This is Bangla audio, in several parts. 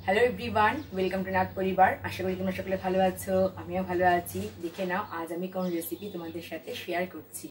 Hello everyone, welcome to nut পরিবার। আশা করি তোমরা সকলে ভালো আছো, আমিও ভালো আছি। দেখে নাও আজ আমি কোন রেসিপি তোমাদের সাথে শেয়ার করছি।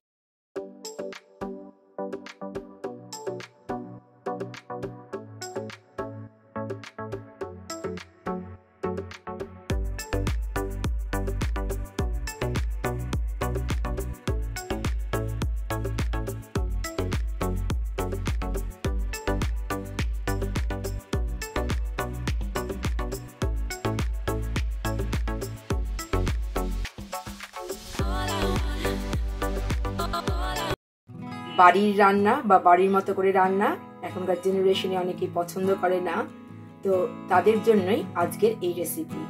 বাড়ির রান্না বা বাড়ির মতো করে রান্না এখনকার জেনারেশনে অনেকেই পছন্দ করে না, তো তাদের জন্যই আজকের এই রেসিপি।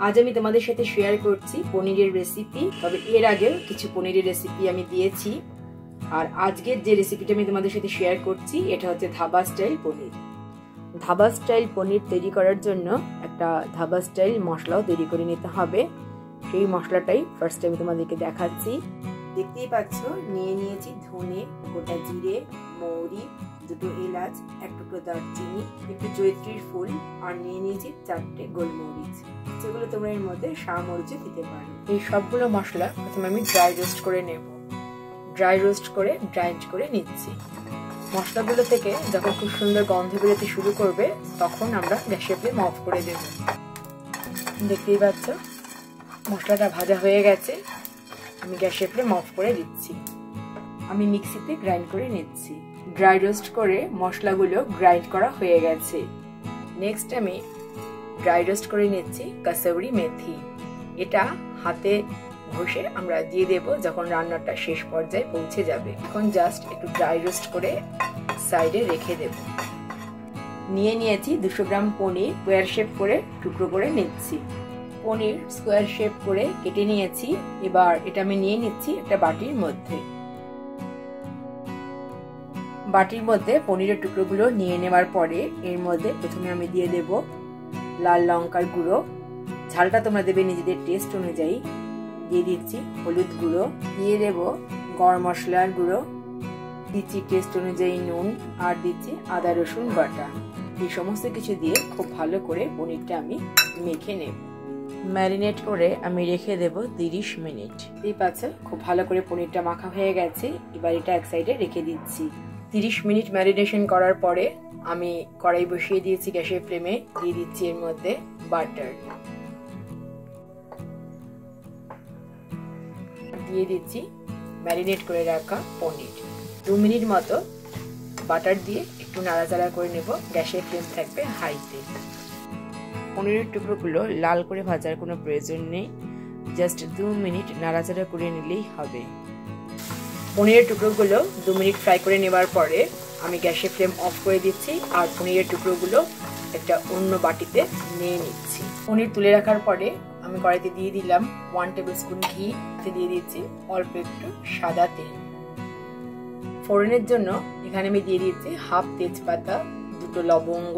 আজ আমি তোমাদের সাথে শেয়ার করছি পনিরের রেসিপি। তবে এর আগেও কিছু পনিরের রেসিপি আমি দিয়েছি, আর আজকের যে রেসিপিটা আমি তোমাদের সাথে শেয়ার করছি এটা হচ্ছে ধাবা স্টাইল পনির। ধাবা স্টাইল পনির তৈরি করার জন্য একটা ধাবা স্টাইল মশলাও তৈরি করে নিতে হবে। সেই মশলাটাই ফার্স্টে আমি তোমাদেরকে দেখাচ্ছি। দেখতেই পাচ্ছ, নিয়ে নিয়েছি ধনে, গোটা জিরে, মৌরি, দুটো এলাচ, এক টুকরো দারচিনি, একটু জয়ত্রীর ফুল, আর নিয়ে নিয়েছি 4টে গোলমরিচ, যেগুলো তোমরা এর মধ্যে মরিচে দিতে পারো। এই সবগুলো মশলা প্রথমে আমি ড্রাই রোস্ট করে নেব। ড্রাই রোস্ট করে গ্রাইন্ড করে নিচ্ছি। মশলাগুলো থেকে যখন খুব সুন্দর গন্ধ বেরোতে শুরু করবে তখন আমরা গ্যাসের ফ্লেম অফ করে দেব। দেখতেই পাচ্ছ মশলাটা ভাজা হয়ে গেছে, আমি গ্যাসের ফ্লেম অফ করে দিচ্ছি। আমি মিক্সিতে গ্রাইন্ড করে নিচ্ছি। ড্রাই রোস্ট করে মশলাগুলো গ্রাইন্ড করা হয়ে গেছে। নেক্সট আমি ড্রাই রোস্ট করে নিচ্ছি কাসুরি মেথি। এটা হাতে ঘষে আমরা দিয়ে দেব যখন রান্নাটা শেষ পর্যায়ে পৌঁছে যাবে। এখন জাস্ট একটু ড্রাই রোস্ট করে সাইডে রেখে দেব। নিয়ে নিয়েছি 200 গ্রাম পনির, স্কোয়ার শেপ করে টুকরো করে নিচ্ছি। পনির স্কোয়ার শেপ করে কেটে নিয়েছি। এবার এটা আমি নিয়ে নিচ্ছি একটা বাটির মধ্যে। বাটির মধ্যে পনিরের টুকরোগুলো নিয়ে নেওয়ার পরে এর মধ্যে প্রথমে আমি দিয়ে দেব লাল লঙ্কার গুঁড়ো। ঝালটা তোমরা দেবে নিজেদের টেস্ট অনুযায়ী। দিয়ে দিচ্ছি হলুদ গুঁড়ো, দিয়ে দেব গরম মশলার গুঁড়ো, দিচ্ছি টেস্ট অনুযায়ী নুন, আর দিচ্ছি আদা রসুন বাটা। এই সমস্ত কিছু দিয়ে খুব ভালো করে পনিরটা আমি মেখে নেব। ম্যারিনেট করে আমি রেখে দেব 30 মিনিট। এই পাচ্ছে খুব ভালো করে পনিরটা মাখা হয়ে গেছে। এবার এটা এক সাইডে রেখে দিচ্ছি। 30 মিনিট ম্যারিনেশন করার পরে আমি কড়াই বসিয়ে দিয়েছি গ্যাসের ফ্লেমে। দিয়ে দিচ্ছি এর মধ্যে বাটার, দিয়ে দিচ্ছি ম্যারিনেট করে রাখা পনির। 2 মিনিট মতো বাটার দিয়ে একটু নাড়াচাড়া করে নেব। গ্যাসের ফ্লেম থাকবে হাইতে। পনিরের টুকরোগুলো লাল করে ভাজার কোনো প্রয়োজন নেই, জাস্ট 2 মিনিট নাড়াচাড়া করে নিলেই হবে। পনিরের টুকরোগুলো 2 মিনিট ফ্রাই করে নেবার পরে আমি গ্যাসের ফ্লেম অফ করে দিচ্ছি, আর পনিরের টুকরোগুলো একটা অন্য বাটিতে নিয়ে নিচ্ছি। পনির তুলে রাখার পরে আমি কড়াইতে দিয়ে দিলাম 1 টেবিল স্পুন ঘি, দিয়ে দিচ্ছি অল্প একটু সাদা তেল। ফোড়নের জন্য এখানে আমি দিয়ে দিচ্ছি হাফ তেজপাতা, 2টো লবঙ্গ,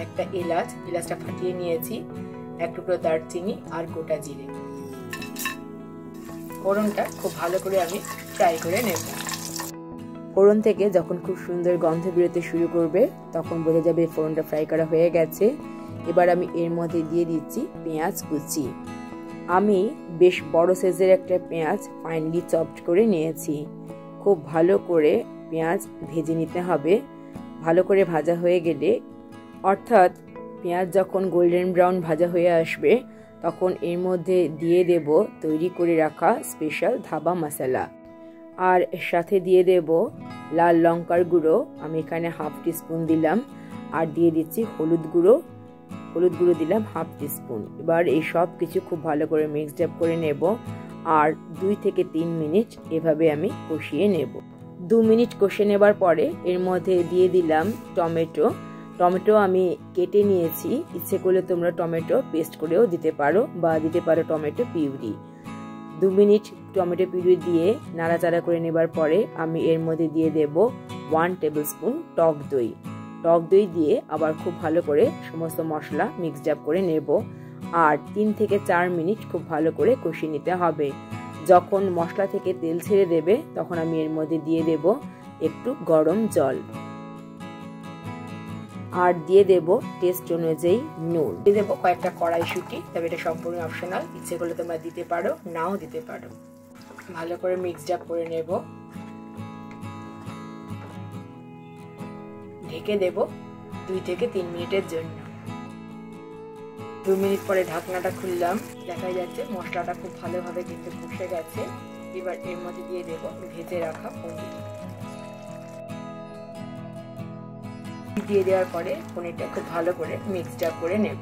একটা এলাচ, এলাচটা ফাটিয়ে নিয়েছি, 1 টুকরো দারচিনি, আর গোটা জিরে। ফোড়নটা খুব ভালো করে আমি ফ্রাই করে নেব। ফোড়ন থেকে যখন খুব সুন্দর গন্ধ বেরোতে শুরু করবে তখন বোঝা যাবে ফোড়নটা ফ্রাই করা হয়ে গেছে। এবার আমি এর মধ্যে দিয়ে দিচ্ছি পেঁয়াজ কুচি। আমি বেশ বড় সাইজের একটা পেঁয়াজ ফাইনলি চপড করে নিয়েছি। খুব ভালো করে পেঁয়াজ ভেজে নিতে হবে। ভালো করে ভাজা হয়ে গেলে, অর্থাৎ পেঁয়াজ যখন গোল্ডেন ব্রাউন ভাজা হয়ে আসবে তখন এর মধ্যে দিয়ে দেব তৈরি করে রাখা স্পেশাল ধাবা মশলা, আর এর সাথে দিয়ে দেব লাল লঙ্কার গুঁড়ো। আমি এখানে হাফ টিস্পুন দিলাম, আর দিয়ে দিচ্ছি হলুদ গুঁড়ো। হলুদ গুঁড়ো দিলাম হাফ টিস্পুন। এবার এই সব কিছু খুব ভালো করে মিক্সড আপ করে নেব, আর 2 থেকে 3 মিনিট এভাবে আমি কষিয়ে নেব। 2 মিনিট কষে নেবার পরে এর মধ্যে দিয়ে দিলাম টমেটো। টমেটো আমি কেটে নিয়েছি, ইচ্ছে করলে তোমরা টমেটো পেস্ট করেও দিতে পারো বা দিতে পারো tomato puree. 2 minute tomato puree দিয়ে নাড়াচাড়া করে নেবার পরে আমি এর মধ্যে দিয়ে দেব 1 টেবিল স্পুন টক দই। টক দই দিয়ে আবার খুব ভালো করে সমস্ত মশলা মিক্সড আপ করে নেব, আর 3 থেকে 4 মিনিট খুব ভালো করে কষিয়ে নিতে হবে। যখন মশলা থেকে তেল ছেড়ে দেবে তখন আমি এর মধ্যে দিয়ে দেব একটু গরম জল। আর দিয়ে দেব টেস্ট অনুযায়ী নুন, দিয়ে দেবো কয়েকটা কড়াইশুঁটি, তবে এটা সম্পূর্ণ অপশনাল, ইচ্ছে করলে তোমরা দিতে পারো, নাও দিতে পারো। ভালো করে মিক্সড আপ করে নেব, ঢেকে দেব 2 থেকে 3 মিনিটের জন্য। 2 মিনিট পরে ঢাকনাটা খুললাম, দেখা যাচ্ছে মশলাটা খুব ভালোভাবে কিন্তু কষে গেছে। এবার এর মধ্যে দিয়ে দেব ভেজে রাখা পনির। দিয়ে দেওয়ার পরে পনিরটা খুব ভালো করে মিক্সড আপ করে নেব।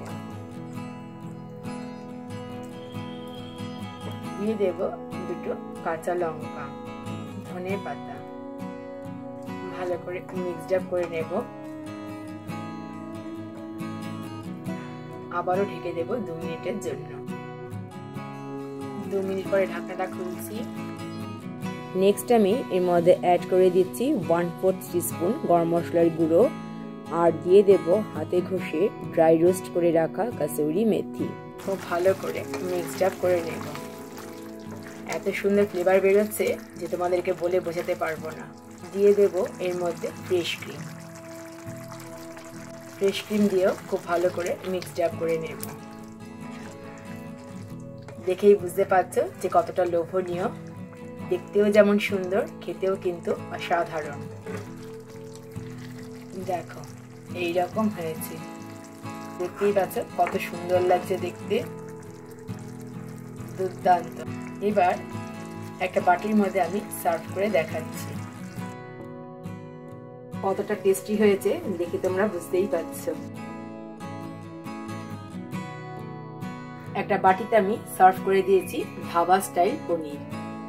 দিয়ে দেব 2 কাঁচা লঙ্কা, ধনে পাতা, ভালো করে মিক্সড আপ করে নেব। আবারও ঢেকে দেব 2 মিনিটের জন্য। 2 মিনিট পরে ঢাকনাটা খুলছি। নেক্সট আমি এর মধ্যে অ্যাড করে দিচ্ছি 1/4 টিস্পুন গরম মশলার গুঁড়ো, আর দিয়ে দেব হাতে ঘষে ড্রাই রোস্ট করে রাখা কাসুরি মেথি। খুব ভালো করে মিক্সড আপ করে নেব। এত সুন্দর ফ্লেভার বেরোচ্ছে যে তোমাদেরকে বলে বোঝাতে পারবো না। দিয়ে দেব এর মধ্যে ফ্রেশ ক্রিম। ফ্রেশ ক্রিম দিয়েও খুব ভালো করে মিক্সড আপ করে নেব। দেখেই বুঝতে পারছো যে কতটা লোভনীয়, দেখতেও যেমন সুন্দর, খেতেও কিন্তু অসাধারণ। দেখো এইরকম হয়েছে, দেখতেই পাচ্ছ কত সুন্দর লাগছে দেখতে, দুর্দান্ত। এবার একটা বাটির মধ্যে আমি সার্ভ করে দেখাচ্ছি। কতটা টেস্টি হয়েছে দেখে তোমরা বুঝতেই পারছো। একটা বাটিতে আমি সার্ভ করে দিয়েছি ধাবা স্টাইল পনির।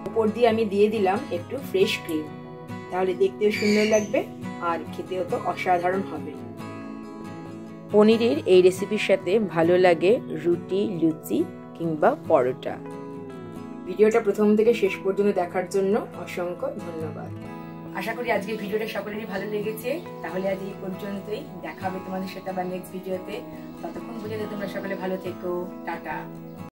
উপর দিয়ে আমি দিয়ে দিলাম একটু ফ্রেশ ক্রিম, তাহলে দেখতেও সুন্দর লাগবে আর খেতেও তো অসাধারণ হবে। পনিরের এই রেসিপির সাথে ভালো লাগে রুটি, লুচি কিংবা পরোটা। ভিডিওটা প্রথম থেকে শেষ পর্যন্ত দেখার জন্য অসংখ্য ধন্যবাদ। আশা করি আজকের ভিডিওটা সকলেরই ভালো লেগেছে। তাহলে আজ এই পর্যন্তই, দেখা হবে তোমাদের সাথে আবার নেক্সট ভিডিওতে। ততক্ষণ পর্যন্ত তোমরা সকলে ভালো থেকো, টাটা।